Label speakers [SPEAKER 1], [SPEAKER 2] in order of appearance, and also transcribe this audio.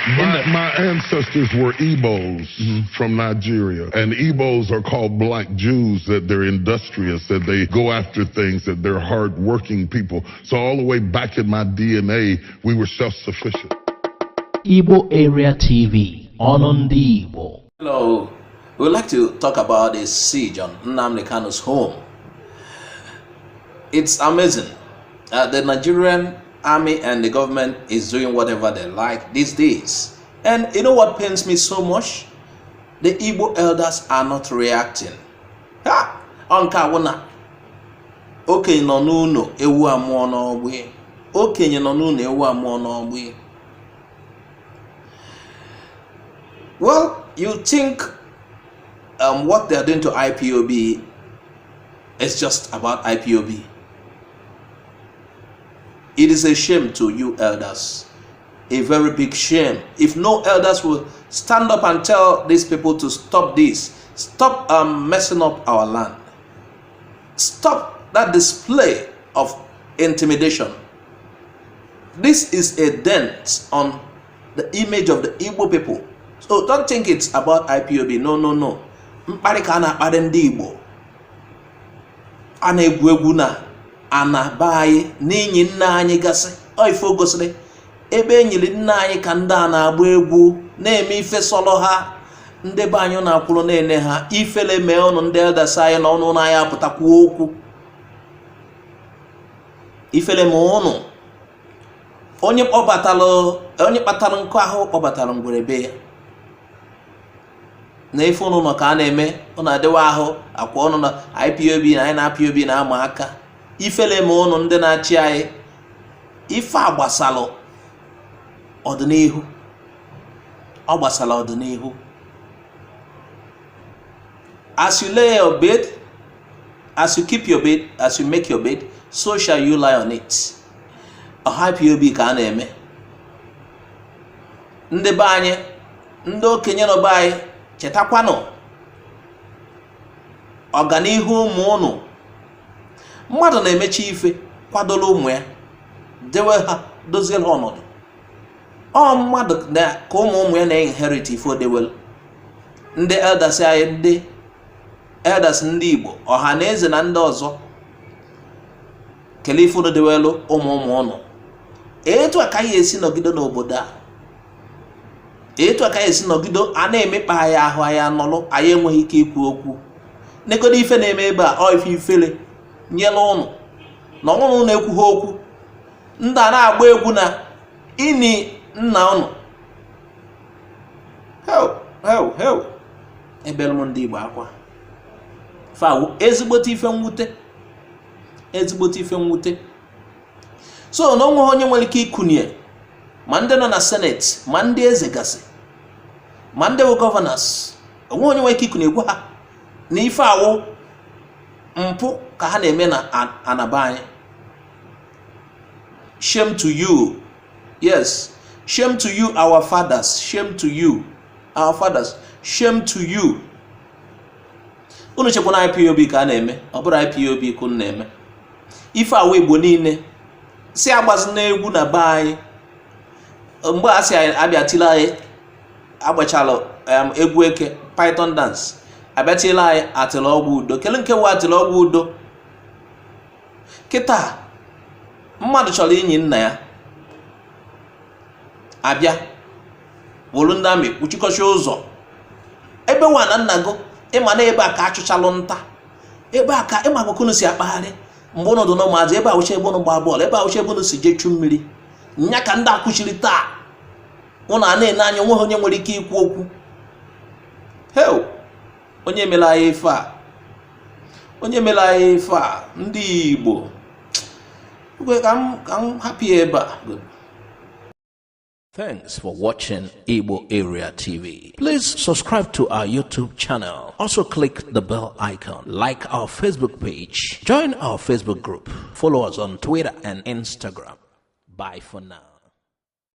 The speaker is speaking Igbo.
[SPEAKER 1] My ancestors were Igbos from Nigeria, and Igbos are called black Jews, that they're industrious, that they go after things, that they're hard-working people. So all the way back in my DNA, we were self-sufficient.
[SPEAKER 2] Igbo Area TV, on the Igbo.
[SPEAKER 3] Hello, we would like to talk about the siege on Nnamdi Kanu's home. It's amazing. The Nigerian army and the government is doing whatever they like these days. And you know what pains me so much? The Igbo elders are not reacting. Ha! Onka wona. Okenye no n'uno ewu amuo n'ogbe. Okenye no n'uno ewu amuo n'ogbe. Well, you think what they're doing to IPOB is just about IPOB. It is a shame to you elders, a very big shame. If no elders will stand up and tell these people to stop this, stop messing up our land, stop that display of intimidation. This is a dent on the image of the Igbo people. So don't think it's about IPOB. No, no, no. Mparika na akpade Igbo. Ana egwu egwu na ana bayi n'inyi nna anyị gasị. O ifo gosiri ebe enyili nna anyị ka ndị a na-agba egwu na-eme ife solo ha. Ndị be anyị na-akwụrụ na-ene ha ifele mee ọnụ ndị elders anyị na ọnụ na ya apụtakwu okwu. Ifele mee ọnụ. Onye kpatara nkụ ahụ kpọbatara ngwerebe ya. Na ife unu nọ ka a na-eme unu adịwa ahụ akwa ọnụ na IPOB na anyị na IPOB na-ama aka ifele ma unu ndị na-achị anyị ife agbasalụ ọdịnihu ọ gbasala ọdịnihu. As you lay your bed, as you keep your bed, as you make your bed, so shall you lie on it. IPOB ka a na-eme. Ndị be anyị ndị okenye nọ be anyị chetakwanụ ọganihu ụmụ unu. Mmadụ na-emechi ife kwadola ụmụ ya dewe ha dozie ha ọnọdụ. Ọ mmadụ ka ụmụ ya na-inherit ife odewel. Ndị elders anyị ndị elders ndị Igbo ọha na eze na ndị ọzọ kele ife odewelu ụmụ unu. Etu aka ya esi nọgide n'obodo a. Etu aka esi nọgido a na-emekpa anyị ahụ anyị anọlụ anyị enweghị ike ikwu okwu. Negodo ife na-eme ebe a ọ ife ifele nyela ụnụ na ọnwụnụ na-ekwughị okwu. Ndị a na-agba egwu na ini nna ụnụ. Hell. Ebelu m ndị Igbo akwa. Fawu ezigbote ife mwute. Ezigbote ife mwute. So na onwe onye nwere ike ikunye ma ndị nọ na Senate, ma ndị eze gasị, ma ndị governors, onwe onye nwere ike iku na-egwu ha na ife awụ mpụ ka ha na-eme na anaba anyị. Shame to you. Yes, shame to you, our fathers. Shame to you, our fathers. Shame to you. Unu chekwa na IPOB ka a na-eme, ọ bụrụ IPOB ka unu na-eme. Ife awụ Igbo niile si agbazi na egwu na be anyị. Mgbe a sị abịatila anyị agbachalụ egwu eke python dance abịatila anyị atịla ọgwụ udo. Kele nke wa atịla ọgwụ udo kịta mmadụ chọrọ inyi nna ya abịa wolu ndị amị kpuchikọcha ụzọ ebe nwa na nna go ịma na ebe a ka achụchalụ nta ebe a ka ịma akụkụ si akpagharị mgbe ụnụ dị n'ụmụazị ebe a wuche ebe ụnụ gba bọọlụ ebe a wuche ebe ụnụ si jechu mmiri nya ka ndị akwụchiri taa ụnụ a na-ene anya onwe onye nwere ike ikwu okwu. Hell, onye mere anyị ife a, onye mere anyị ife a ndị Igbo ka m hapụ ebe a.
[SPEAKER 2] Thanks for watching Igbo Area TV. Please subscribe to our YouTube channel. Also click the bell icon. Like our Facebook page. Join our Facebook group. Follow us on Twitter and Instagram. Bye for now.